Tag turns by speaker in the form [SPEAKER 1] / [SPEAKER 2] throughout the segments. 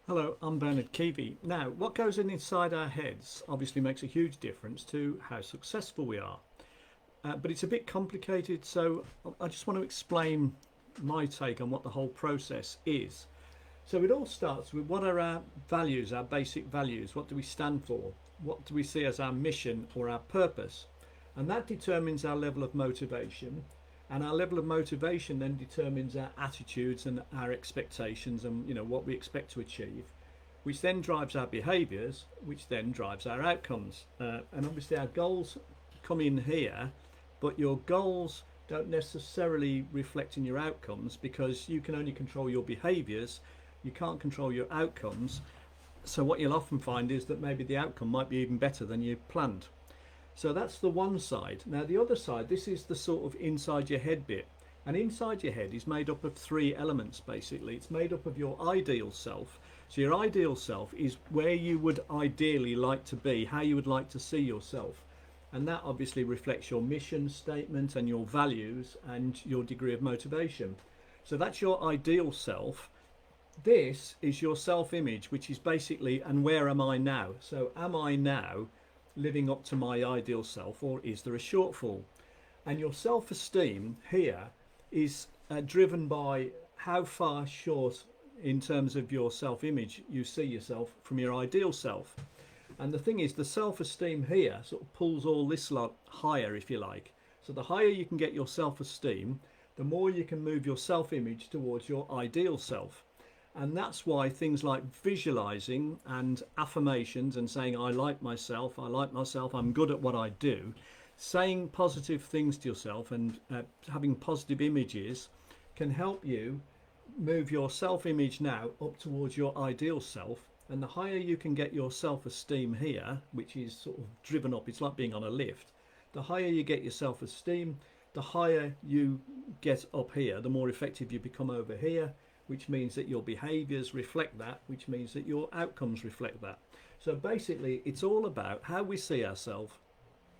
[SPEAKER 1] Hello, I'm Bernard Keevy. Now, what goes in inside our heads obviously makes a huge difference to how successful we are. But it's a bit complicated, so I just want to explain my take on what the whole process is. So it all starts with what are our values, our basic values? What do we stand for? What do we see as our mission or our purpose? And that determines our level of motivation. And our level of motivation then determines our attitudes and our expectations and what we expect to achieve, which then drives our behaviours, which then drives our outcomes. And obviously our goals come in here, but your goals don't necessarily reflect in your outcomes because you can only control your behaviours, you can't control your outcomes. So what you'll often find is that maybe the outcome might be even better than you planned. So that's the one side. Now the other side, this is the sort of inside your head bit. And inside your head is made up of three elements basically. It's made up of your ideal self. So your ideal self is where you would ideally like to be, how you would like to see yourself. And that obviously reflects your mission statement and your values and your degree of motivation. So that's your ideal self. This is your self-image, which is basically, and where am I now? So am I now living up to my ideal self, or is there a shortfall? And your self-esteem here is driven by how far short in terms of your self-image you see yourself from your ideal self. And the thing is, the self-esteem here sort of pulls all this lot higher, if you like. So the higher you can get your self-esteem, the more you can move your self-image towards your ideal self. And that's why things like visualizing and affirmations and saying, I like myself, I'm good at what I do, saying positive things to yourself and having positive images can help you move your self-image now up towards your ideal self. And the higher you can get your self-esteem here, which is sort of driven up, it's like being on a lift, the higher you get your self-esteem, the higher you get up here, the more effective you become over here, which means that your behaviours reflect that, which means that your outcomes reflect that. So basically, it's all about how we see ourselves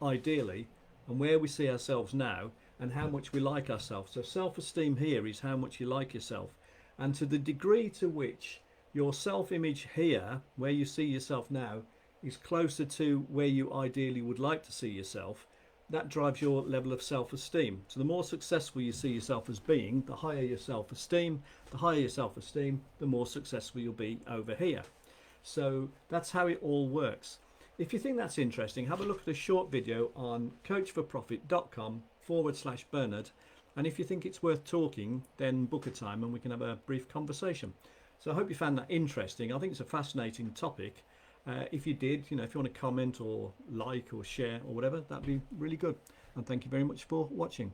[SPEAKER 1] ideally and where we see ourselves now and how much we like ourselves. So self-esteem here is how much you like yourself. And to the degree to which your self-image here, where you see yourself now, is closer to where you ideally would like to see yourself, that drives your level of self-esteem. So the more successful you see yourself as being, the higher your self-esteem. The higher your self-esteem, the more successful you'll be over here. So that's how it all works. If you think that's interesting, have a look at a short video on coachforprofit.com/Bernard. And if you think it's worth talking, then book a time and we can have a brief conversation. So I hope you found that interesting. I think it's a fascinating topic. If you did, if you want to comment or like or share or whatever, that'd be really good. And thank you very much for watching.